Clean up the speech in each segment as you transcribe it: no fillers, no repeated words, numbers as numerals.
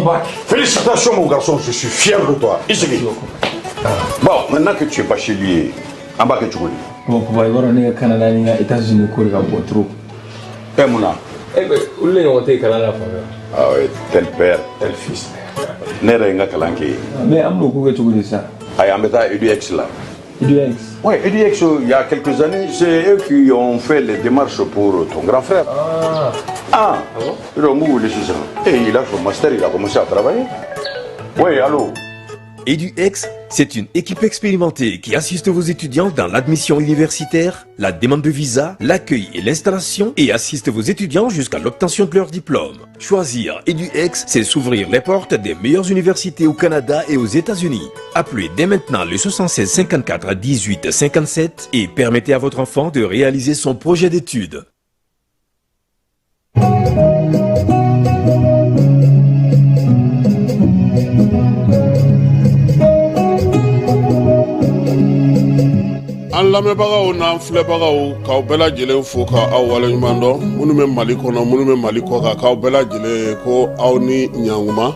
mon bac. Félicitations mon garçon, je suis fier de toi. Ici. Bon, maintenant que tu es bachelier, en bas que tu connais. Bon, papa, il va aller au Canada, aux États-Unis, il va trop. Eh, Mouna. Eh bien, où est-ce que tu es au Canada? Ah oui, tel père, tel fils. N'est-ce pas Kalanké? Mais tu connais ça? Ah, il y a EduX là. EduX? Oui, EduX, il y a quelques années, c'est eux qui ont fait les démarches pour ton grand frère. Ah bon? Et il a son master, il a commencé à travailler. Oui, allô? EduX, c'est une équipe expérimentée qui assiste vos étudiants dans l'admission universitaire, la demande de visa, l'accueil et l'installation et assiste vos étudiants jusqu'à l'obtention de leur diplôme. Choisir EduX, c'est s'ouvrir les portes des meilleures universités au Canada et aux États-Unis. Appelez dès maintenant le 76 54 18 57 et permettez à votre enfant de réaliser son projet d'études. An lamɛnbagaw n'an filɛbagaw k'aw bɛɛ lajɛlen fo k'aw waleɲuman dɔn minnu bɛ Mali kɔnɔ minnu bɛ Mali kɔ kan k'aw bɛɛ lajɛlen ko aw ni ɲankuma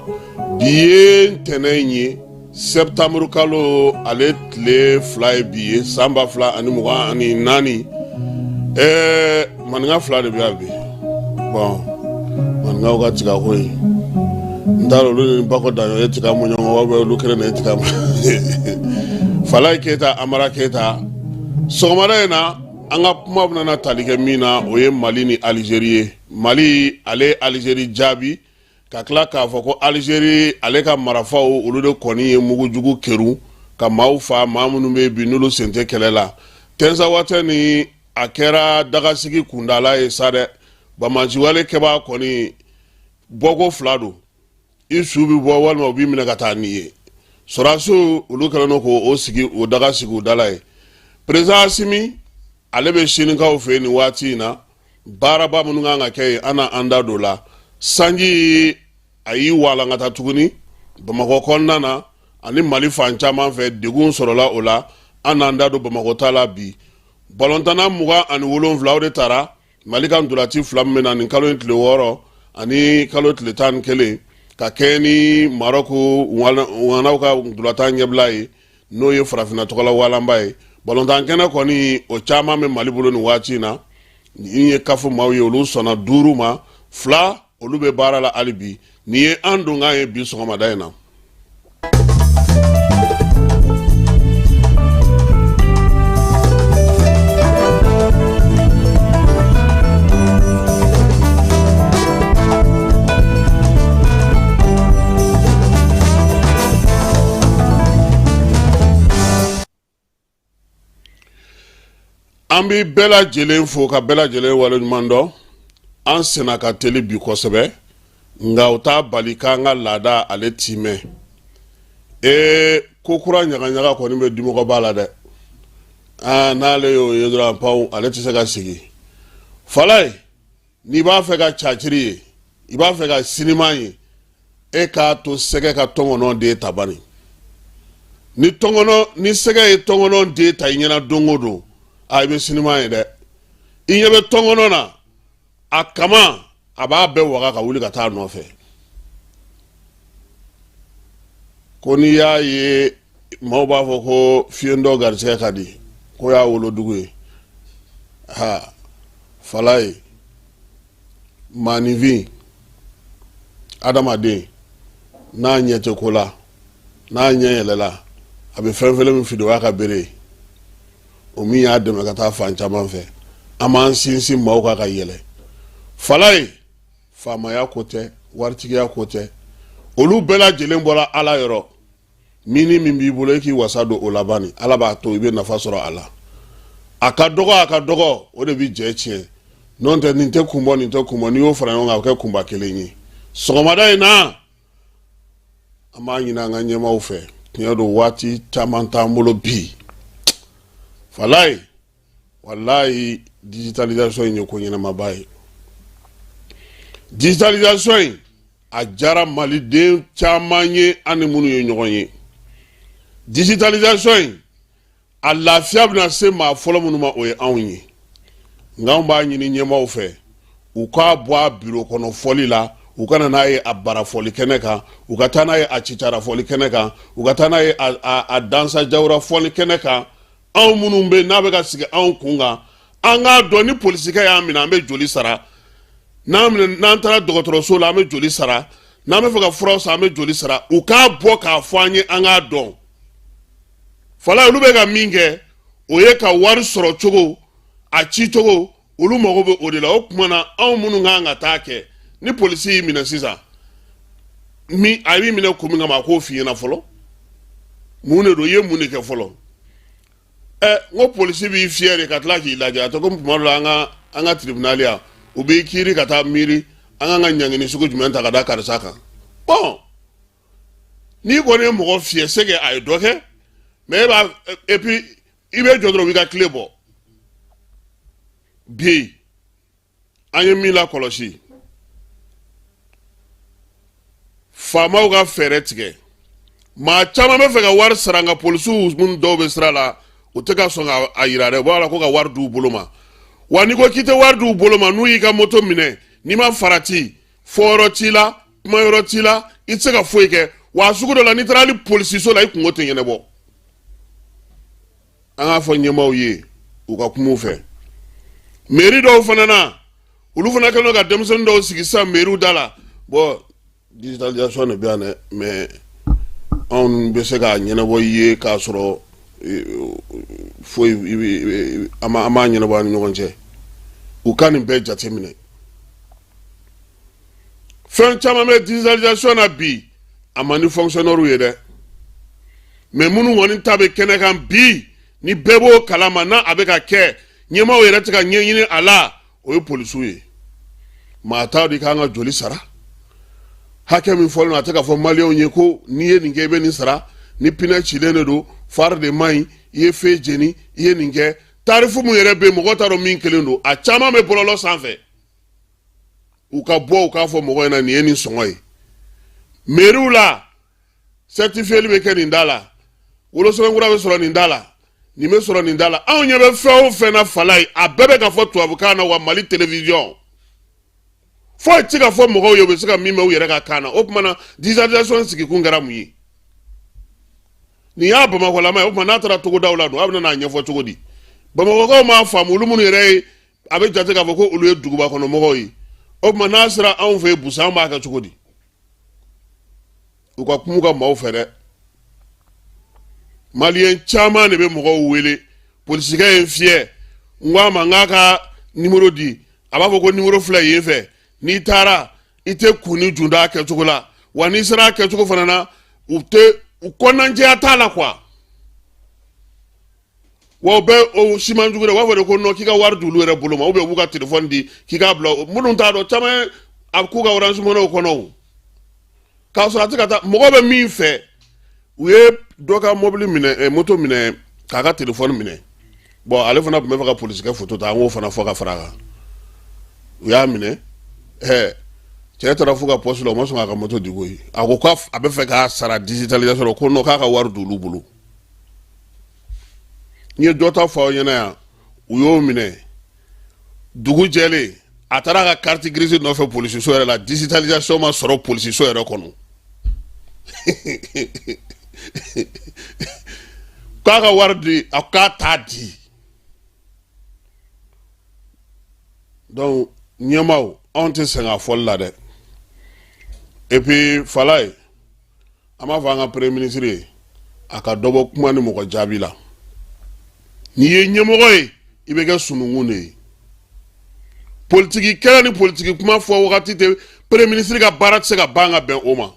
bi ye ntɛnɛn ye septembre kalo ale tile 2 ye bi ye san 2024 maninka 2 de bɛ yan bi bon maninkaw ka tiga ko ye n t'a dɔn olu ni Bako Daɲɔn ye tiga mun ɲɔgɔn wa olu kelen de ye tiga mun Falaye Keyita Amara Keyita sɔgɔmada in na an ka kuma bɛna tali kɛ min na o ye Mali ni Algérie ye. Mali ale Algérie jaabi ka tila k'a fɔ ko Algérie ale ka marafaw olu de kɔni ye mugujugu kɛru ka maaw fa maa minnu bɛ bi n'olu sen tɛ kɛlɛ la. Tensa Wate ni a kɛra dagasigi kundala ye sa dɛ. Bamanciwale kɛbaa kɔni bɔko 2 don. I su bɛ bɔ walima u b'i minɛ ka taa n'i ye. Sɔrɔdasiw olu kɛlen don k'o sigi o dagasigi o dala ye. Président Assimi ale bɛ sinikaw fɛ nin waati in na baaraba minnu kan ka kɛ yen an n'an da don la sanji a y'i walankata tuguni Bamakɔ kɔnɔna na ani Mali fan caman fɛ degun sɔrɔla o la an n'an da don Bamakɔ ta la bi balontanna 27 o de taara Mali ka ndolanci 2 min bɛ na nin kalo in tile 6 ani kalo tile 11 ka kɛ ni Maroc wanaw ka ndolantan ɲɛbila ye n'o ye farafinna tɔgɔla walanba ye balontan kɛnɛ kɔni o caman bɛ Mali bolo nin waati in na nin ye kafo maaw ye olu sɔnna 5 ma 2 olu bɛ baara la hali bi nin ye an donkan ye bi sɔgɔmada in na. An bɛ bɛɛ lajɛlen fo ka bɛɛ lajɛlen waleɲuman dɔn an sɛnɛ ka teli bi kosɛbɛ nka o t'a bali k'an ka laada ale t'i mɛn ko kura ɲagaɲaga kɔni bɛ dimɔgɔba la dɛ n'ale y'o ye dɔrɔn pawu ale tɛ se ka sigi Falaye n'i b'a fɛ ka caciri ye i b'a fɛ ka sinima ye e k'a to sɛgɛ ka tɔngɔnɔ den ta bani ni sɛgɛ ye tɔngɔnɔ den ta i ɲɛna don o don a bɛ sinima ye dɛ i ɲɛ bɛ tɔngɔnɔ na a kama a b'a bɛɛ waga ka wuli ka taa nɔfɛ ko n'i y'a ye maaw b'a fɔ ko fiyɛntɔ garisɛgɛ ka di ko y'a wolodugu ye Falaye maanifin adamaden n'a ɲɛ tɛ ko la n'a ɲɛ yɛlɛla a bɛ fɛn fɛn min fili o y'a ka bere ye o min y'a dɛmɛ ka taa fan caman fɛ an b'an sinsin maaw kan ka yɛlɛ Falaye faamaya ko tɛ waritigiya ko tɛ olu bɛɛ lajɛlen bɔra Ala yɔrɔ min b'i bolo e k'i wasa don o la bani Ala b'a to i bɛ nafa sɔrɔ a la a ka dɔgɔ o de bɛ jɛ tiɲɛ n'o tɛ nin tɛ kunbɔ n'i y'o fara ɲɔgɔn kan a bɛ kɛ kunba kelen ye sɔgɔmada in na an b'a ɲini an ka ɲɛmaaw fɛ tiɲɛ don waati caman t'an bolo bi Falaye wallahi digitalisation in ye ko ɲɛnamaba ye digitalisation in a jara maliden caman ye ani minnu ye ɲɔgɔn ye digitalisation in a lafiya bɛna se maa fɔlɔ minnu ma o ye anw ye nka anw b'a ɲini ɲɛmaaw fɛ u k'a bɔ a bureau kɔnɔ fɔli la u kana n'a ye a bara fɔli kɛnɛ kan u ka taa n'a ye a cicara fɔli kɛnɛ kan u ka taa n'a ye a dansa jawura fɔli kɛnɛ kan anw minnu bɛ n'a bɛ ka sigi anw kun kan an k'a dɔn ni polisikɛ y'an minɛ an bɛ joli sara n'an taara dɔgɔtɔrɔso la an bɛ joli sara n'an bɛ fɛ ka furaw san an bɛ joli sara u k'a bɔ k'a fɔ an ye an k'a dɔn fala olu bɛ ka min kɛ o ye ka wari sɔrɔ cogo a ci cogo olu mago bɛ o de la o tuma na anw minnu kan ka taa kɛ ni polisi y'i minɛ sisan a b'i minɛ kun min kama a k'o f'i ɲɛna fɔlɔ mun de don i ye mun de kɛ fɔlɔ n ko polisi b'i fiyɛ de ka tila k'i lajɛ a tɛ komi tuma dɔ la an ka tribunal yan u b'i kiiri ka taa miiri an kan ka ɲangini sugu jumɛn ta ka da karisa kan bon n'i kɔni ye mɔgɔ fiyɛ c'est que a ye dɔ kɛ mais et puis i bɛ jɔ dɔrɔn u b'i ka tile bɔ bi an ye min lakɔlɔsi faamaw ka fɛɛrɛ tigɛ maa caman bɛ fɛ ka wari sara nka polisiw minnu dɔw bɛ sira la u tɛ ka sɔn a yira dɛ bɔ la ko ka wari d'u bolo ma wa n'i ko k'i tɛ wari d'u bolo ma n'u y'i ka moto minɛ n'i ma farati fɔyɔrɔ t'i la kumayɔrɔ t'i la i tɛ se ka foyi kɛ wa sugu dɔ la n'i taara hali polisiso la i kungo tɛ ɲɛnabɔ an k'a fɔ ɲɛmaaw ye u ka kum'u fɛ mairie dɔw fana na olu fana kɛlen don ka denmisɛnnin dɔw sigi sisan mairiw da la bon digitalisation de bɛ yan dɛ mais anw bɛ se k'a ɲɛnabɔ i ye k'a sɔrɔ foyi an b'a ɲɛnabɔ an ni ɲɔgɔn cɛ u ka nin bɛɛ jate minɛ fɛn caman bɛ digitalisation na bi a man di fonctionnaires ye dɛ mais minnu kɔni ta bɛ kɛnɛ kan bi ni bɛɛ b'o kalama n'a a bɛ ka kɛ ɲɛmaaw yɛrɛ tɛ ka ɲɛɲini a la o ye polisiw ye maa t'a dɔn i kan ka joli sara hakɛ min fɔlen don a tɛ ka fɔ maliyɛnw ye ko n'i ye nin kɛ i bɛ nin sara ni pinɛ cilen de don fari de man ɲi i ye fe jeni i ye nin kɛ tarifu mun yɛrɛ bɛ yen mɔgɔ t'a dɔn min kelen don a caman bɛ bɔlɔlɔ sanfɛ u ka bɔ u k'a fɔ mɔgɔ ɲɛna nin ye nin sɔngɔ ye mairiw la certifieli bɛ kɛ nin da la wolosɛbɛnkura bɛ sɔrɔ nin da la nin bɛ sɔrɔ nin da la anw ɲɛ bɛ fɛn o fɛn na fala ye a bɛɛ bɛ ka fɔ tubabukan na wa mali télévision foyi tɛ se ka fɔ mɔgɔw ye u bɛ se ka min mɛn u yɛrɛ ka kan na o tuma na digitalisation sigikun kɛra mun ye nin y'a bamakɔlama ye o tuma n'a taara togodaw la dun a bɛ n'a ɲɛfɔ cogo di bamakɔkaw m'a faamu olu minnu yɛrɛ ye a bɛ jate k'a fɔ ko olu ye duguba kɔnɔ mɔgɔw ye o tuma n'a sera anw fɛ yen busan an b'a kɛ cogo di u ka kuma u ka maaw fɛ dɛ maliyɛn caman de bɛ mɔgɔw wele polisikɛ ye n fiyɛ n ko a ma n k'a ka nimero di a b'a fɔ ko nimero filɛ yen fɛ n'i taara i tɛ kun ni junda a kɛcogo la wa n'i sera a kɛcogo fana na u kɔnɔnajɛya t'a la quoi wa o bɛ o siman jugu dɛ u b'a fɔ de ko non k'i ka wari d'olu yɛrɛ bolo ma ou bien u b'u ka téléphone di k'i k'a bila minnu t'a dɔn caman a k'u ka orange money kɔnɔ o k'a sɔrɔ a tɛ ka taa mɔgɔ bɛ min fɛ u ye dɔ ka mobili minɛ moto minɛ k'a ka téléphone minɛ bon ale fana tun bɛ fɛ ka polisikɛ photo ta an k'o fana fɔ ka fara a kan u y'a minɛ cɛ taara fo ka poste la o ma sɔn k'a ka moto di koyi a ko k'a bɛ fɛ k'a sara digitalisation ko non k'a ka wari d'olu bolo n ye dɔ ta fɔ aw ɲɛna yan u y'o minɛ dugu jɛlen a taara a ka carte grise nɔfɛ polisiso yɛrɛ la digitalisation ma sɔrɔ polisiso yɛrɛ kɔnɔ k'a ka wari di a k'a t'a di donc ɲɛmaaw anw tɛ sɛgɛn a fɔli la dɛ et puis fala ye an b'a fɔ an ka premier ministre ye a ka dɔ bɔ kuma ni mɔgɔ jaabi la n'i ye ɲɛmɔgɔ ye i bɛ kɛ sununkun de ye politiki kɛlɛ ni politiki kuma fɔ wagati tɛ premier ministre ka baara tɛ se ka ban ka bɛn o ma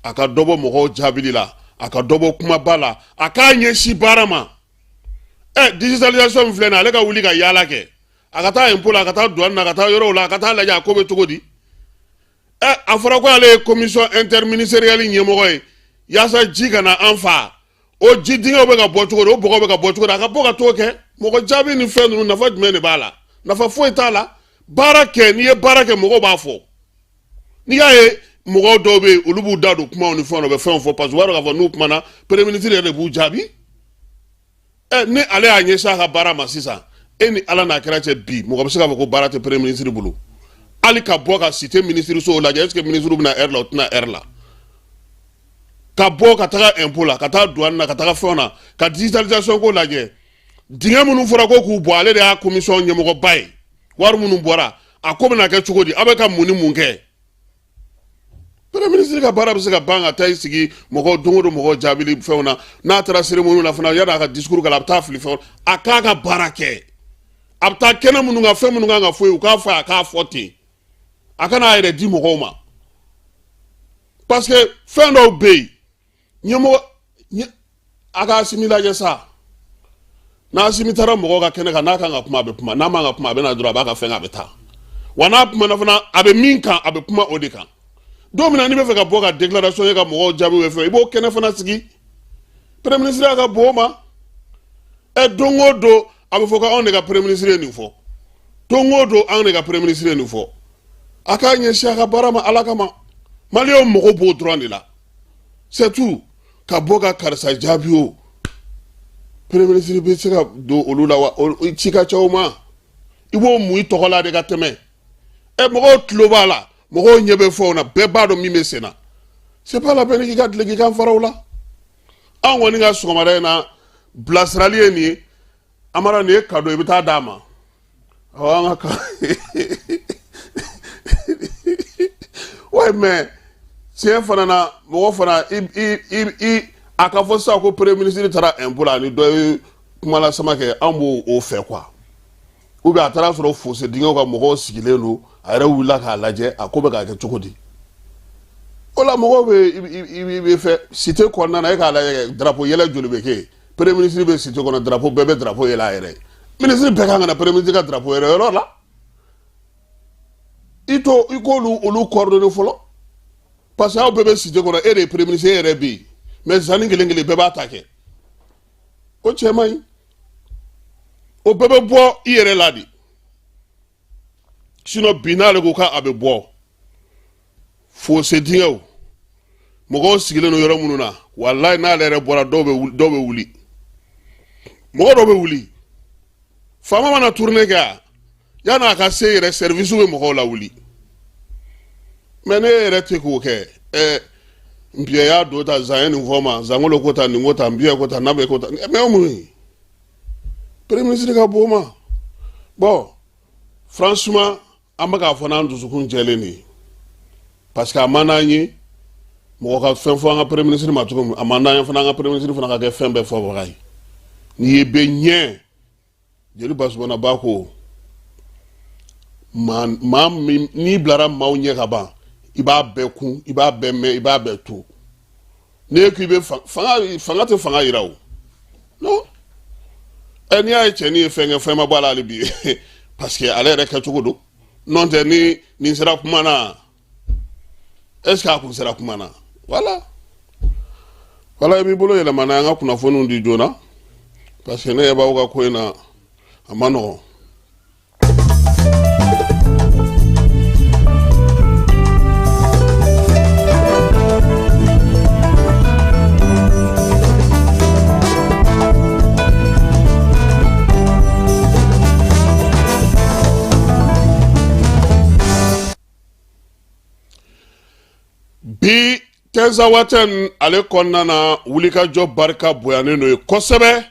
a ka dɔ bɔ mɔgɔw jaabili la a ka dɔ bɔ kumaba la a k'a ɲɛsin baara ma digitalisation min filɛ nin ye ale ka wuli ka yaala kɛ a ka taa impôt la a ka taa douane na a ka taa yɔrɔw la a ka taa lajɛ a ko bɛ cogo di a fɔra ko ale ye commission interministérielle ɲɛmɔgɔ ye yaasa ji kana an fa o ji dingɛw bɛ ka bɔ cogo di o bɔgɔ bɛ ka bɔ cogo di a ka bɔ ka t'o kɛ mɔgɔ jaabi ni fɛn ninnu nafa jumɛn de b'a la nafa foyi t'a la baara kɛ n'i ye baara kɛ mɔgɔw b'a fɔ n'i y'a ye mɔgɔw dɔw bɛ yen olu b'u da don kumaw ni fɛnw na u bɛ fɛnw fɔ parce que u b'a dɔn k'a fɔ n'u kumana premier ministre yɛrɛ de b'u jaabi ni ale y'a ɲɛsin a ka baara ma sisan e ni ala n'a kɛra cɛ bi mɔgɔ bɛ se k'a fɔ ko baara tɛ premier ministre bolo ali ka bɔ ka cité ministre so lajɛ est ce que ministre bɛna heure la o tɛna heure la ka bɔ ka taga impôt la ka taga douane na ka taga fɛnw na ka digitalisation ko lajɛ dingɛ minnu fɔra ko k'u bɔ ale de y'a commission ɲɛmɔgɔba ye wari minnu bɔra a ko bɛna kɛ cogo di a bɛ ka mun ni mun kɛ premier ministre ka baara bɛ se ka ban ka taa i sigi mɔgɔ don o don mɔgɔ jaabili fɛnw na n'a taara cérémonie la fana yan'a ka discours kɛ a bɛ taa fili fɛnw a k'a ka baara kɛ a bɛ taa kɛnɛ minnu kan fɛn minnu kan ka fɔ ye u k'a fɔ a k'a fɔ ten a kana a yɛrɛ di mɔgɔw ma parce que fɛn dɔw bɛ yen ɲɛmɔgɔ a ka Asimi lajɛ sa n'a Asimi taara mɔgɔw ka kɛnɛ kan n'a kan ka kuma a bɛ kuma n'a man ka kuma a bɛ na dɔrɔn a b'a ka fɛn a bɛ taa wa n'a kumana fana a bɛ min kan a bɛ kuma o de kan don min na n'i bɛ fɛ ka bɔ ka déclaration ye ka mɔgɔw jaabi o fɛ i b'o kɛnɛ fana sigi premier ministre y'a ka bɔ o ma don o don a bɛ fɔ ko anw de ka premier ministre ye nin fɔ don o don anw de ka premier ministre ye nin fɔ a k'a ɲɛsin a ka baara ma Ala kama maliyɛnw mago b'o dɔrɔn de la c'est tout ka bɔ ka karisa jaabi o premier ministre bɛ se ka don olu la wa ci ka ca o ma i b'o mun i tɔgɔ la de ka tɛmɛ mɔgɔw tulo b'a la mɔgɔw ɲɛ bɛ fɛnw na bɛɛ b'a dɔn min bɛ sen na c'est pas la peine k'i ka tile k'i kan fara o la anw kɔni ka sɔgɔmada in na bilasirali ye nin ye Amara nin ye cadeau i bɛ taa d'a ma awɔ an ka ouais mais tiɲɛ fana na mɔgɔ fana a ka fɔ sisan ko premier ministre taara impôt la ni dɔ ye kumalasama kɛ an b'o fɛ quoi ou bien a taara sɔrɔ fossé dingɛw ka mɔgɔw sigilen don a yɛrɛ wulila k'a lajɛ a ko bɛ k'a kɛ cogo di o la mɔgɔw bɛ fɛ cité kɔnɔna na e k'a lajɛ drapeau yɛlɛ joli bɛ kɛ premier ministre bɛ cité kɔnɔ drapeau bɛɛ bɛ drapeau yɛlɛ a yɛrɛ ministre bɛɛ kan ka na premier ministre ka drapeau yɛlɛ yɔrɔ la i k'olu coordonner fɔlɔ parce que aw bɛɛ bɛ cité kɔnɔ e de ye premier ministre e yɛrɛ bɛ yen mais zanni kelen kelen bɛɛ b'a ta kɛ o cɛ man ɲi o bɛɛ bɛ bɔ i yɛrɛ la de sinon bi n'ale ko k'a bɛ bɔ fossé dingɛw mɔgɔw sigilen don yɔrɔ minnu na walayi n'ale yɛrɛ bɔra dɔw bɛ wuli mɔgɔ dɔw bɛ wuli faama mana tournée kɛ yan'a a ka se yɛrɛ service bɛ mɔgɔw la wuli mais ne yɛrɛ tɛ k'o kɛ npiɛ y'a don ta zan ye nin fɔ ma zangolo ko ta nin ko ta npiɛ ko ta nabe ko ta mais o mun ye premier ministre ka bɔ o ma bon franchement an bɛ k'a fɔ n'an dusukun jɛlen de ye parce que a man d'an ye mɔgɔ ka fɛn fɔ an ka premier ministre ma cogo min a man d'an ye fana an ka premier ministre fana ka kɛ fɛn bɛɛ fɔbaga ye n'i ye bɛ ɲɛ jeli basubana ba ko maa min n'i bilara maaw ɲɛ ka ban i b'a bɛɛ kun i b'a bɛɛ mɛn i b'a bɛɛ to n'e k'i bɛ fanga tɛ fanga yira o non n'i y'a ye cɛnin ye fɛn kɛ fɛn ma bɔ a la hali bi parce que ale yɛrɛ kɛcogo don n'o tɛ ni nin sera kuma na est ce que a kun sera kuma na voilà i b'i bolo yɛlɛma n'a ye an ka kunnafoniw di joona parce que ne ɲɛ b'aw ka ko in na a ma nɔgɔn. bi Tɛnza Waten ale kɔnɔna na wulikajɔ barika bonyanen don ye kosɛbɛ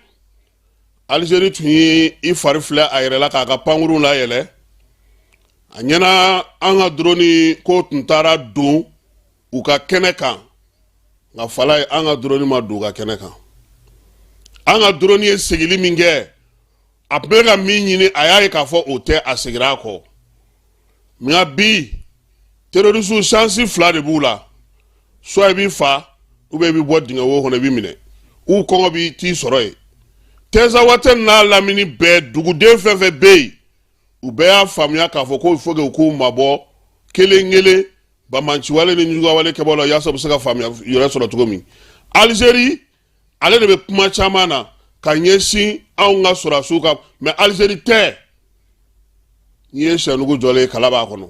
Algérie tun ye i fari filɛ a yɛrɛ la k'a ka pankuru la yɛlɛ a ɲɛna an ka drone ko tun taara don u ka kɛnɛ kan nka fala ye an ka drone ma don u ka kɛnɛ kan an ka drone ye segili min kɛ a bɛ ka min ɲini a y'a ye k'a fɔ o tɛ a segira a kɔ nka bi terroriste chance fila de b'u la soit i b'i fa ou bien i b'i bɔ dingɛ wo kɔnɔ i b'i minɛ u kɔngɔ b'i t'i sɔrɔ yen Tɛnza Waten n'a lamini bɛɛ duguden fɛn fɛn bɛ yen u bɛɛ y'a faamuya k'a fɔ ko il faut que u k'u mabɔ kelen kelen bamanciwale ni ɲuguwale kɛbɔ la yaasa u bɛ se ka faamuya yɛrɛ sɔrɔ cogo min Algérie ale de bɛ kuma caman na ka ɲɛsin anw ka sɔrɔdasiw kan mais Algérie tɛ n'i ye sɛnugu jɔlen ye kala b'a kɔnɔ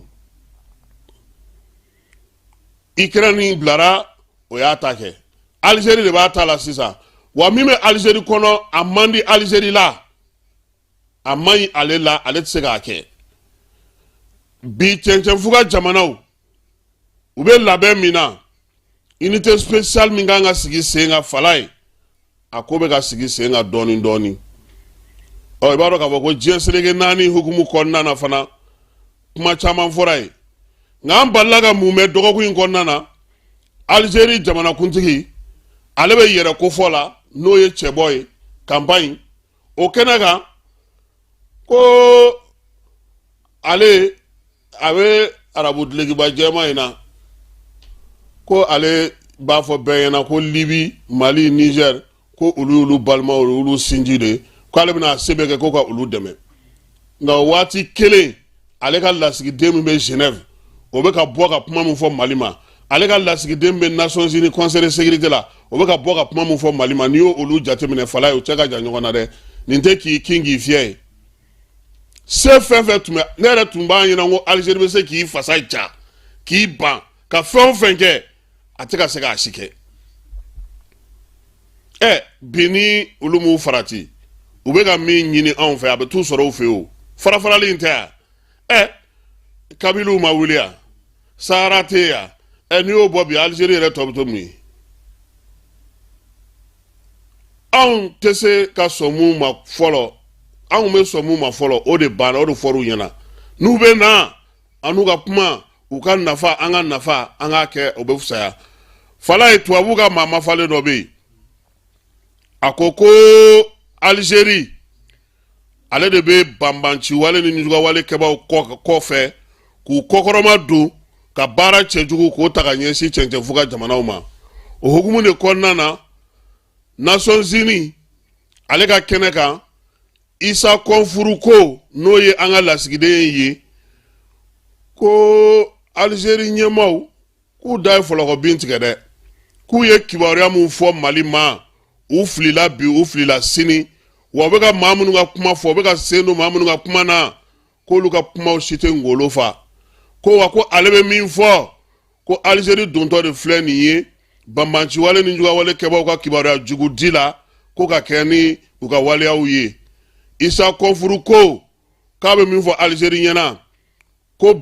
Ukraine bilara o y'a ta kɛ Algérie de b'a ta la sisan wa min bɛ Algérie kɔnɔ a man di Algérie la a man ɲi ale la ale tɛ se k'a kɛ bi cɛncɛn fuga jamanaw u bɛ labɛn min na unité spéciale min kan ka sigi sen kan fala ye a ko bɛ ka sigi sen kan dɔɔni dɔɔni i b'a dɔn k'a fɔ ko diɲɛ seleke 4 hukumu kɔnɔna na fana kuma caman fɔra ye nka an balila ka mun mɛn dɔgɔkun in kɔnɔna na Algérie jamanakuntigi ale bɛ yɛrɛ kofɔ la n'o ye cɛbɔ ye campagne o kɛnɛ kan ko ale a bɛ arabu dulokiba jɛma in na ko ale b'a fɔ bɛɛ ɲɛna ko Libi Mali Niger ko olu balimaw olu sinji de ko ale bɛna se bɛɛ kɛ ko ka olu dɛmɛ nka waati kelen ale ka lasigiden min bɛ Genève o bɛ ka bɔ ka kuma min fɔ Mali ma ale ka lasigiden bɛ Nations Unies Conseil de sécurité la o bɛ ka bɔ ka kuma min fɔ Mali ma n'i y'o olu jateminɛ fala ye o cɛ ka jan ɲɔgɔn na dɛ nin tɛ k'i kin k'i fiyɛ ye se fɛn fɛn tun bɛ ne yɛrɛ tun b'a ɲɛna ko Algérie bɛ se k'i fasa ja k'i ban ka fɛn o fɛn kɛ a tɛ ka se k'a si kɛ bi ni olu m'u farati u bɛ ka min ɲini anw fɛ a bɛ t'u sɔrɔ u fɛ o farafarali in tɛ yan Kabyliw ma wuli yan Sahara tɛ yan n'i y'o bɔ bi Algérie yɛrɛ tɔ bɛ to mun ye anw tɛ se ka sɔn mun ma fɔlɔ anw bɛ sɔn mun ma fɔlɔ o de banna o de fɔr'u ɲɛna n'u bɛ na an n'u ka kuma u ka nafa an ka nafa an k'a kɛ o bɛ fisaya fala ye tubabu ka maa mafalen dɔ bɛ yen a ko Algérie ale de bɛ banbanci wale ni ɲuguwale kɛbaaw kɔfɛ k'u kɔkɔrɔma don ka baara cɛjugu k'o ta ka ɲɛsin cɛncɛn fuga jamanaw ma o hukumu de kɔnɔna na Nations Unies ale ka kɛnɛ kan Isa Kɔnfuru ko n'o ye an ka lasigiden ye ko Algérie ɲɛmaaw k'u da ye fɔlɔkɔ bin tigɛ dɛ k'u ye kibaruya mun fɔ Mali ma u filila bi u filila sini wa u bɛ ka maa minnu ka kuma fɔ u bɛ ka sen don maa minnu ka kuma na k'olu ka kumaw si tɛ ngolo fa ko wa ko ale bɛ min fɔ ko Algérie dontɔ de filɛ nin ye banbanci wale ni juguwale kɛbaaw ka kibaruya jugu di la ko ka kɛ ni u ka waleyaw ye Isa Kɔnfuru ko k'a bɛ min fɔ Algérie ɲɛna ko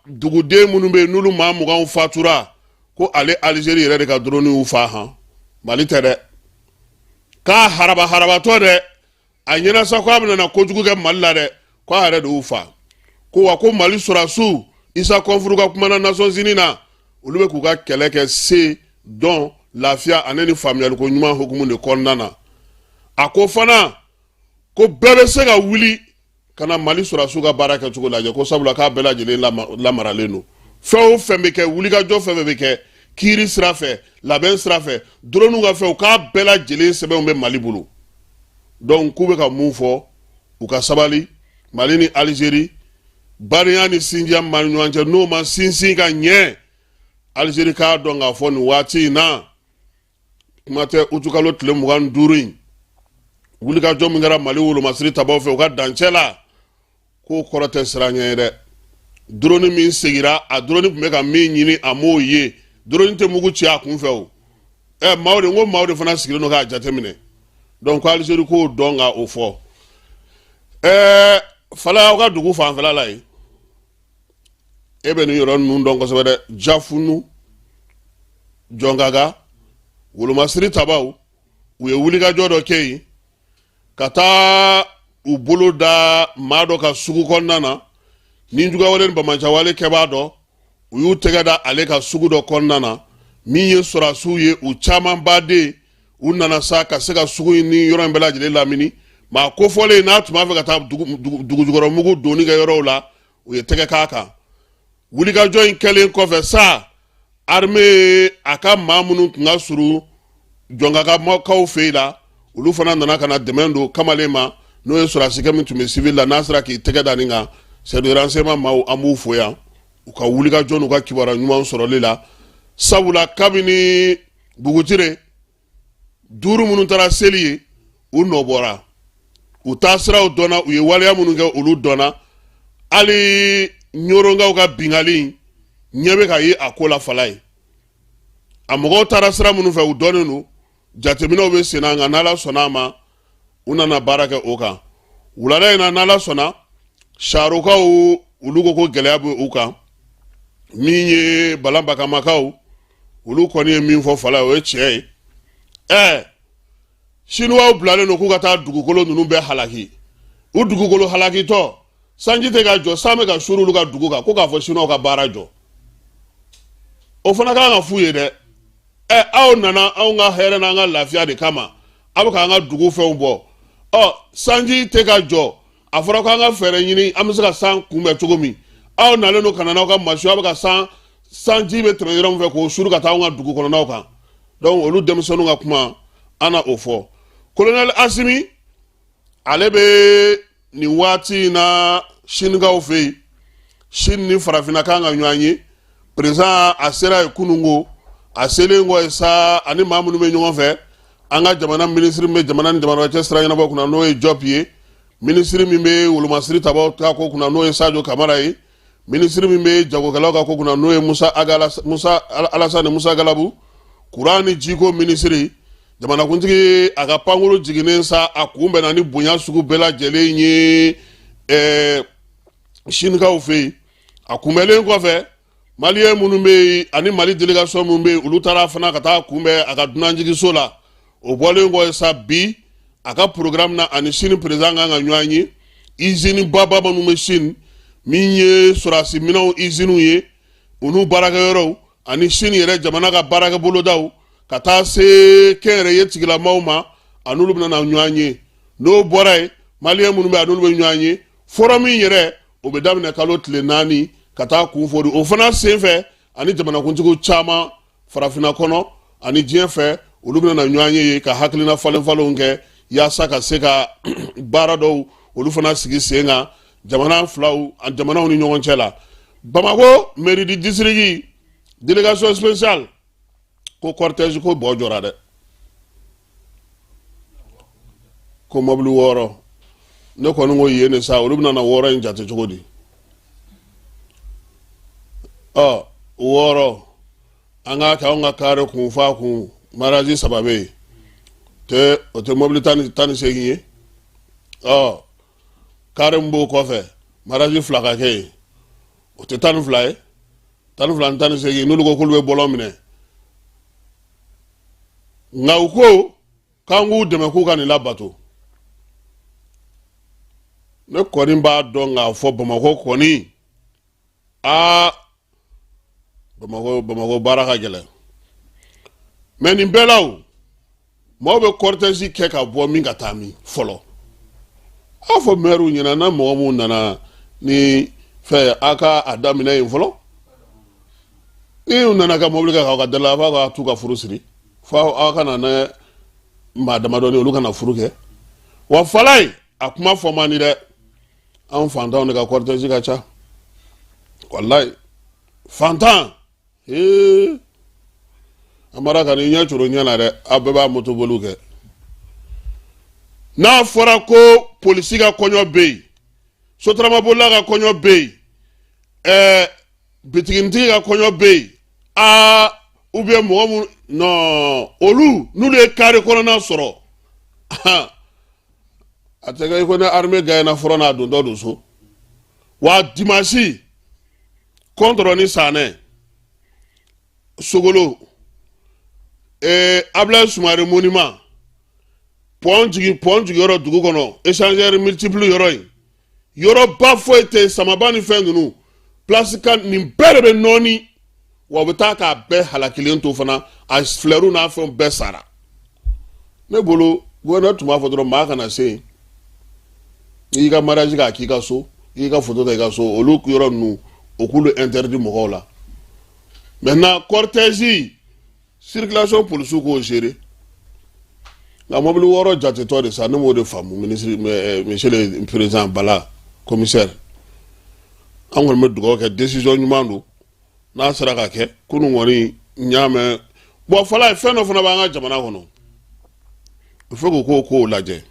duguden minnu bɛ yen n'olu maa 20 fatura ko ale Algérie yɛrɛ de ka drone fa han Mali tɛ dɛ k'a harabatɔ dɛ a ɲɛna sa ko a bɛna kojugu kɛ Mali la dɛ ko a yɛrɛ de y'u fa ko wa ko Mali sɔrɔdasiw Isa Kɔnfuru ka kuma na Nations Unies na olu bɛ k'u ka kɛlɛ kɛ se dɔn lafiya ani ni faamuyaliko ɲuman hukumu de kɔnɔna na a ko fana ko bɛɛ bɛ se ka wuli ka na Mali sɔrɔdasiw ka baara kɛcogo lajɛ ko sabula k'a bɛɛ lajɛlen lamaralen don fɛn o fɛn bɛ kɛ wulikajɔ fɛn fɛn bɛ kɛ kiiri sira fɛ labɛn sira fɛ drone ka fɛnw k'a bɛɛ lajɛlen sɛbɛnw bɛ Mali bolo donc k'u bɛ ka mun fɔ u ka sabali Mali ni Algérie bariya ni sinjiya ma ni ɲɔgɔn cɛ n'o ma sinsin ka ɲɛ Algérie k'a dɔn k'a fɔ nin waati in na kuma tɛ utukalo tile 25 in wulikajɔ min kɛra Mali wolomasiri tabaw fɛ u ka dancɛ la k'o kɔrɔ tɛ siran ɲɛ dɛ drone min segira a drone tun bɛ ka min ɲini a m'o ye drone tɛ mugu ci a kun fɛ o maaw de fana sigilen don k'a jateminɛ donc Algérie k'o dɔn ka o fɔ fala aw ka dugu fanfɛla la yen e bɛ nin yɔrɔ ninnu dɔn kosɛbɛ dɛ Jafunu Jɔngaga wolomasiri tabaw u ye wulikajɔ dɔ kɛ yen ka taa u bolo da maa dɔ ka sugu kɔnɔna na ni juguwale ni bamancawale kɛbaa dɔ u y'u tɛgɛ da ale ka sugu dɔ kɔnɔna na min ye sɔrɔdasiw ye u caman baden u nana sa ka se ka sugu in ni yɔrɔ in bɛɛ lajɛlen lamini maa kofɔlen n'a tun b'a fɛ ka taa dugujukɔrɔmugu donni kɛ yɔrɔw la u ye tɛgɛ k'a kan wulikajɔ in kɛlen kɔfɛ sa armée a ka maa minnu tun ka surun Jɔngagakaw fɛ yen la olu fana nana ka na dɛmɛ don kamalen ma n'o ye sɔrɔdasikɛ min tun bɛ civil la n'a sera k'i tɛgɛ da nin kan c'est de renseignement maaw an b'u fo yan u ka wulikajɔ n'u ka kibaruya ɲuman sɔrɔli la sabula kabini Bugutire 5 minnu taara seli ye u nɔ bɔra u taa siraw dɔnna u ye waleya minnu kɛ olu dɔnna hali ɲorongaw ka bingali ɲɛ bɛ ka ye a ko la fala ye a mɔgɔw taara sira minnu fɛ u dɔnnen don jateminɛw bɛ sen na nka n'Ala sɔnna a ma u nana baara kɛ o kan wulada in na n'Ala sɔnna sarukaw olu ko gɛlɛya bɛ u kan min ye balanbakamakaw olu kɔni ye min fɔ fala o ye tiɲɛ ye Chinois bilalen no k'u ka taa dugukolo ninnu bɛɛ halaki u dugukolo halakitɔ sanji tɛ ka jɔ san bɛ ka suru olu ka dugu kan ko k'a fɔ Chinois ka baara jɔ o fana kan ka f'u ye dɛ aw nana anw ka hɛrɛ n'an ka lafiya de kama aw bɛ k'an ka dugu fɛnw bɔ sanji tɛ ka jɔ a fɔra k'an ka fɛɛrɛ ɲini an bɛ se ka san kunbɛn cogo min aw nalen no ka na n'aw ka masiw aw bɛ ka sanji bɛ tɛmɛ yɔrɔ min fɛ k'o suru ka taa anw ka dugu kɔnɔnaw kan donc olu denmisɛnninw ka kuma an na o fɔ colonel Asimi ale bɛ nin waati na Sinikaw fɛ yen Sini ni Farafinna kan ka ɲɔgɔn ye président a sera ye kunungo a selen kɔ sa ani maa minnu bɛ ɲɔgɔn fɛ an ka jamana ministre min bɛ jamana ni jamana cɛ sira ɲɛnabɔ kunna n'o ye Diop ye ministre min bɛ wolomasiri tabɔ ka ko kunna n'o ye Sadio Kamara ye ministre min bɛ jagokɛlaw ka ko kunna n'o ye Musa Alassane Musa Galabu courant ni jiko ministre jamanakuntigi a ka pankolo jiginnen sa a kun bɛnna ni bonya sugu bɛɛ lajɛlen ye Sinikaw fɛ yen a kunbɛnlen kɔfɛ Malien minnu bɛ yen ani Mali délégation minnu bɛ yen olu taara fana ka taa kunbɛn a ka dunanjigiso la o bɔlen kɔ sa bi a ka programme na ani Sini président kan ka ɲɔgɔn ye usine baba minnu bɛ Sini min ye sɔrɔdasi minɛnw usine ye olu baarakɛyɔrɔw ani Sini yɛrɛ jamana ka baarakɛ bolodaw ka taa se kɛnyɛrɛye tigilamaw ma an'olu bɛna na ɲɔgɔn ye n'o bɔra yen Malien minnu bɛ yen an'olu bɛ ɲɔgɔn ye forum yɛrɛ o bɛ daminɛ kalo tile 4 ka taa kun fɔ o fana senfɛ ani jamanakuntigiw caman Farafinna kɔnɔ ani diɲɛ fɛ olu bɛna na ɲɔgɔn ye ka hakilina falen-falenw kɛ yaasa ka se ka baara dɔw olu fana sigi sen kan jamanaw ni ɲɔgɔn cɛ la Bamako mairie du district délégation spéciale ko cortège ko bɔ jɔra dɛ ko mobili 6 ne kɔni ko yen ne sa olu bɛna na 6 in jate cogo di 6 an ka kɛ anw ka kare kun fa kun maraji 3 bɛ yen o tɛ mobili 18 ye kare min b'o kɔfɛ maraji 2 ka kɛ yen o tɛ 12 ye 12 ni 18 n'olu ko k'olu bɛ bɔlɔn minɛ nka u ko k'an k'u dɛmɛ k'u ka nin labato ne kɔni b'a dɔn k'a fɔ Bamako kɔni Bamako baara ka gɛlɛn mais nin bɛɛ la maaw bɛ cortège kɛ ka bɔ min ka taa min fɔlɔ a fɔ maire ɲɛna na mɔgɔ minnu nana ni fɛ a ka a daminɛ yen fɔlɔ ni u nana ka mobili kɛ k'aw ka dala f'a ka t'u ka furu siri fo aw ka na ne maa damadɔni olu kana furu kɛ wa fala ye a kuma fɔ man di dɛ an fantanw de ka cortège ka ca wallahi fantan amara ka ni ɲɛ coro ɲɛ na dɛ a bɛɛ b'a moto boliw kɛ n'a fɔra ko polisi ka kɔɲɔ bɛ yen sotaramabolila ka kɔɲɔ bɛ yen bitiginitigi ka kɔɲɔ bɛ yen ou bien mɔgɔ minnu non olu n'olu ye kare kɔnɔna sɔrɔ a tɛ kɛ i ko ne armée gagné fɔlɔ n'a don dɔ don so wa dimanche contre ni Sanɛ Sogolo Ablaye Sumare monument pont jigi yɔrɔ dugu kɔnɔ échangeur multiple yɔrɔ in yɔrɔ ba foyi tɛ samaba ni fɛn ninnu place kan nin bɛɛ de bɛ nɔɔni wa u bɛ taa k'a bɛɛ halakilen to fana a fleurs n'a fɛnw bɛɛ sara ne bolo gouverneur tun b'a fɔ dɔrɔn maa kana se yen i ka mariage k'a k'i ka so i ka photo ta i ka so olu yɔrɔ ninnu o k'olu interdit mɔgɔw la maintenant cortège circulation policier k'o gérer nka mobili 6 jatetɔ de sa ne m'o de faamu ministre monsieur le président Bala commissaire an kɔni bɛ dugawu kɛ décision ɲuman don n'a sera ka kɛ kunun kɔni n y'a mɛn bon fɔlɔ ye fɛn dɔ fana b'an ka jamana kɔnɔ il faut que k'o kow lajɛ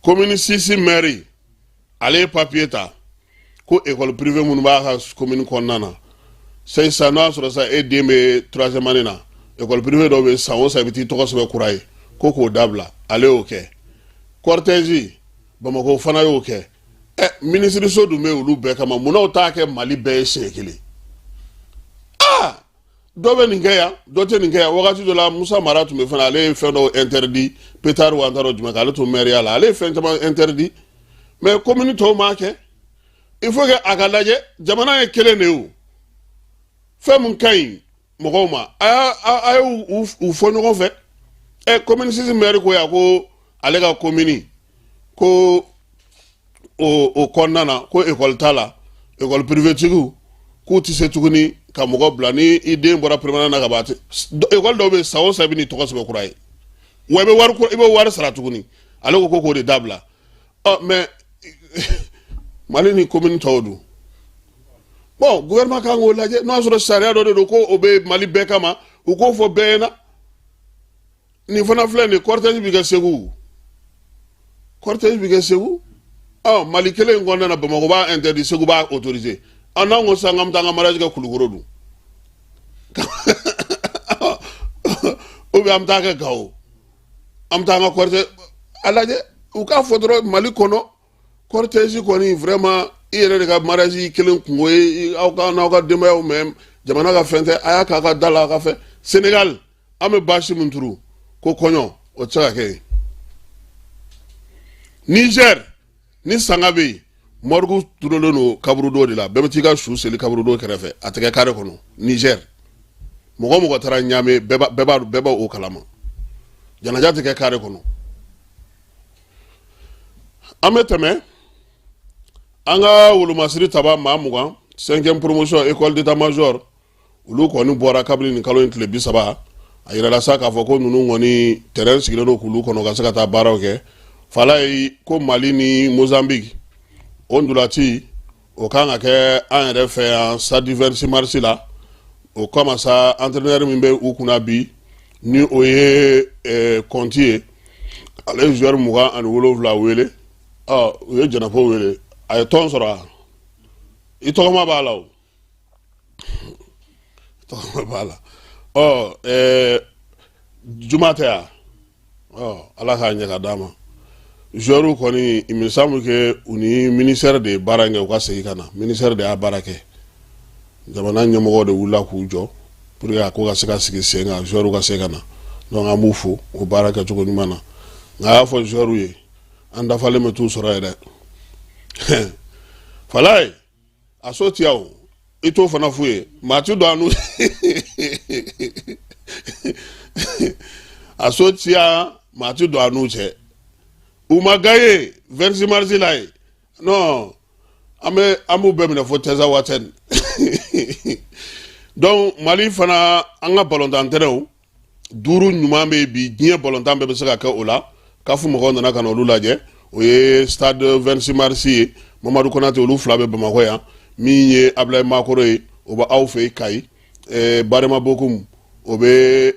commune 6 mairie ale ye papier ta ko école privée minnu b'a ka commune kɔnɔna na sisan n'a sɔrɔ sa e den bɛ 3e année na école privée dɔw bɛ san o san i bɛ t'i tɔgɔ sɛbɛn kura ye ko k'o dabila ale y'o kɛ cortège Bamako fana y'o kɛ ministre so du me olu bɛɛ kama munna o t'a kɛ Mali bɛɛ ye siɲɛ kelen dɔ bɛ nin kɛ yan dɔ tɛ nin kɛ yan wagati dɔ la Musa Mara tun bɛ fana ale ye fɛn dɔw interdit pétard wa an t'a dɔn jumɛn k'ale to maire la ale ye fɛn caman interdit mais commune tɔw m'a kɛ il faut que a ka lajɛ jamana ye kelen de ye o fɛn mun ka ɲi mɔgɔw ma a ye u fɔ ɲɔgɔn fɛ commune 6 maire ko yan ko ale ka commune ko o kɔnɔna na ko école t'a la école privée tigiw k'u tɛ se tuguni ka mɔgɔ bila ni i den bɔra permanent na ka ban école dɔw bɛ san o san i bɛ n'i tɔgɔ sɛbɛn kura ye wa i bɛ wari sara tuguni ale ko k'o de dabila mais Mali ni commune tɔw dun bon gouvernement kan k'o lajɛ n'o y'a sɔrɔ sariya dɔ de don ko o bɛ Mali bɛɛ kama u k'o fɔ bɛɛ ɲɛna nin fana filɛ nin cortège bɛ kɛ Segu cortège bɛ kɛ Segu Mali kelen in kɔnɔna na Bamakɔ b'a interdit Segu b'a autorisé n'an ko sisan k'an bɛ taa an ka mariage kɛ Kulukoro dun ou bien an bɛ taa kɛ Gawo an bɛ taa an ka cortège a lajɛ u k'a fɔ dɔrɔn Mali kɔnɔ cortège kɔni vraiment i yɛrɛ de ka mariage kelen kungo ye aw ka n'aw ka denbayaw mɛn jamana ka fɛn tɛ a y'a k'a ka da la a ka fɛn Sénégal an bɛ basi min turu ko kɔɲɔ o tɛ se ka kɛ yen Niger ni sanga bɛ yen morgue turulen don kaburu dɔ de la bɛɛ bɛ t'i ka su seli kaburu dɔ kɛrɛfɛ a tɛ kɛ carré kɔnɔ Niger mɔgɔ mɔgɔ taara Ɲame bɛɛ b'a o kalama janaja tɛ kɛ carré kɔnɔ an bɛ tɛmɛ an ka wolomasiri taba maa 20 5e promotion école d'état-major olu kɔni bɔra kabini nin kalo in tile 30 a yirala sa k'a fɔ ko ninnu kɔni terrain sigilen don k'olu kɔnɔ ka se ka taa baaraw kɛ fala ye ko Mali ni Mozambique o ndulati o kan ka kɛ an yɛrɛ fɛ yan Stade Versi Marsi la o kama sa entraîneur min bɛ u kunna bi ni o ye Conti ye ale ye joueur 27 wele u ye Janapo wele a ye tɔn sɔrɔ i tɔgɔma b'a la o tɔgɔma b'a la Juma tɛ yan Ala k'a ɲɛ ka d'a ma joueur kɔni il me semble que u ni ministère de baara kɛ u ka segin ka na ministère de y'a baara kɛ jamana ɲɛmɔgɔ de wulila k'u jɔ pour que a ko ka se ka sigi sen kan joueur ka se ka na donc an b'u fo o baara kɛcogo ɲuman na nka a y'a fɔ joueur ye an dafalen bɛ t'u sɔrɔ ye dɛ Falaye a so ti o i t'o fana f'u ye maa ti don a n'u a so ti maa ti don a n'u cɛ u ma gagné Versi Marsi la ye non an b'u bɛɛ minɛ fo Teza Watène donc Mali fana an ka ballontan terrain 5 ɲuman bɛ bi diɲɛ ballontan bɛɛ bɛ se ka kɛ o la kafu mɔgɔw nana ka na olu lajɛ o ye Stade Versi Marsi ye Mamadou Konate olu 2 bɛ Bamakɔ yan min ye Ablaye Makoro ye o bɛ aw fɛ yen Kayi Barema Bokum o bɛ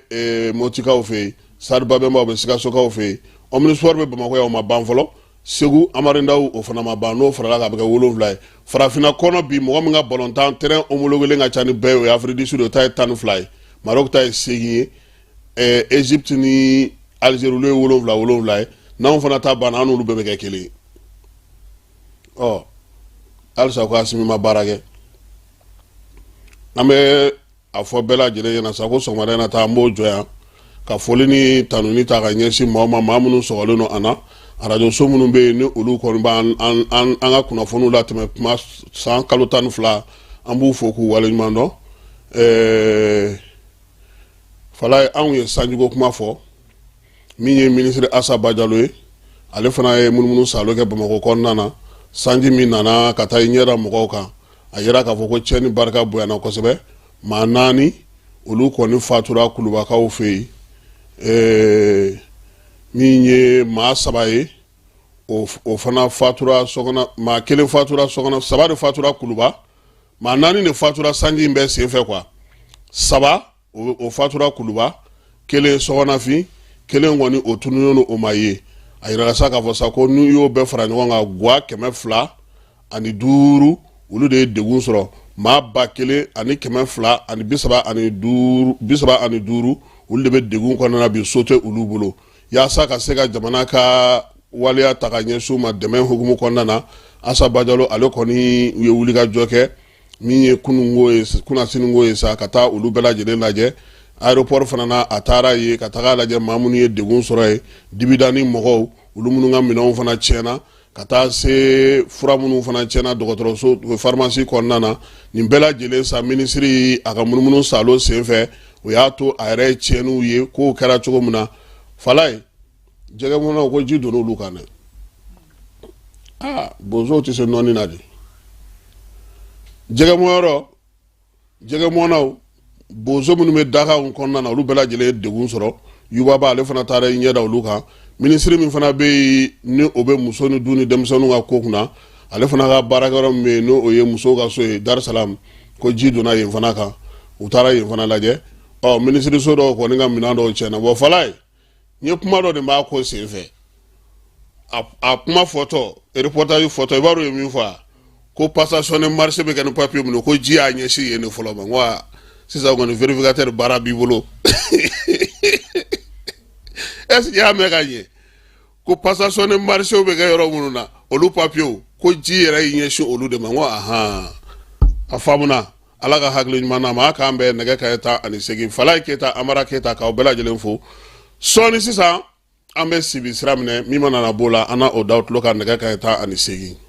Motikaw fɛ yen Stade Babemba o bɛ Sikasokaw fɛ yen Omnisport bɛ Bamakɔ yan o ma ban fɔlɔ Segu Amarindaw o fana ma ban n'o farala ka bɛ kɛ 7 ye farafina kɔnɔ bi mɔgɔ min ka ballontan terrain homologué ka ca ni bɛɛ ye o ye Afrique du Sud o ta ye 12 ye Maroc ta ye 8 ye Égypte ni Algérie olu ye 7 ye n'anw fana ta banna an n'olu bɛɛ bɛ kɛ kelen ye halisa ko Asimi ma baara kɛ an bɛ a fɔ bɛɛ lajɛlen ɲɛna sa ko sɔgɔmada in na ta an b'o jɔ yan ka foli ni tanuni ta ka ɲɛsin maa ma maa minnu sɔgɔlen don an na radio so minnu bɛ yen ni olu kɔni b'an ka kunnafoniw latɛmɛ kuma san kalo 12 an b'u fo k'u waleɲuman dɔn Falaye anw ye sanjugo kuma fɔ min ye ministre Assa Badialo ye ale fana ye munumunu salo kɛ Bamakɔ kɔnɔna na sanji min nana ka taa i ɲɛda mɔgɔw kan a yira k'a fɔ ko cɛni barika bonyana kosɛbɛ maa 4 olu kɔni fatura Kulubakaw fɛ yen min ye maa 3 ye o fana fatura sokɔnɔ maa 1 fatura sokɔnɔ 3 de fatura Kuluba maa 4 de fatura sanji in bɛɛ sen fɛ quoi 3 o fatura Kuluba 1 sokɔnɔfin 1 kɔni o tununen o ma ye a yirala sa k'a fɔ sa ko n'u y'o bɛɛ fara ɲɔgɔn kan guwa 205 olu de ye degun sɔrɔ maa 1000 ani 200 ani 35 olu de bɛ degun kɔnɔna bi sauter olu bolo yaasa ka se ka jamana ka waliya ta ka ɲɛsin ma dɛmɛ hukumu kɔnɔna na Asa Bajalo ale kɔni u ye wuli ka jɔ kɛ min ye kunasininko ye sa ka taa olu bɛɛ lajɛlen lajɛ aéroport fana na a taara ye ka taga lajɛ maa minnu ye degun sɔrɔ ye dibida ni mɔgɔw olu minnu ka minɛnw fana tiɲɛna ka taa se fura minnu fana tiɲɛna dɔgɔtɔrɔso pharmacie kɔnɔna na nin bɛɛ lajɛlen sa ministre a ka munumunu salo senfɛ o y'a to a yɛrɛ ye tiɲɛniw ye k'o kɛra cogo min na Falaye jɛgɛmɔnaw ko ji donna olu kan dɛ bozow tɛ se nɔni na de jɛgɛmɔnaw bozo minnu bɛ dakanw kɔnɔna na olu bɛɛ lajɛlen ye degun sɔrɔ Yubaba ale fana taara i ɲɛda olu kan ministre min fana bɛ yen ni o bɛ muso ni du ni denmisɛnninw ka ko kunna ale fana ka baarakɛyɔrɔ min bɛ yen n'o ye musow ka so ye Dar es Salaam ko ji donna yen fana kan u taara yen fana lajɛ ministre so dɔw kɔni ka minɛn dɔw tiɲɛna bon Falaye n ye kuma dɔ de b'a ko senfɛ a kuma fɔtɔ reportage fɔtɔ i b'a dɔn u ye min fɔ ko passation de marché bɛ kɛ ni papier minnu ko ji y'a ɲɛsin yen de fɔlɔ ma n ko sisan kɔni vérificateur baara b'i bolo est-ce que y'a mɛn ka ɲɛ ko passation de marché bɛ kɛ yɔrɔ minnu na olu papier ko ji yɛrɛ y'i ɲɛsin olu de ma n ko a faamuna Ala ka hakili ɲuman d'a ma a k'an bɛɛ nɛgɛ kanɲɛ 18 Falaye Keyita Amara Keyita k'aw bɛɛ lajɛlen fo sɔɔni sisan an bɛ Sibi sira minɛ min mana na b'o la an na o da o tulo ka nɛgɛ kanɲɛ 18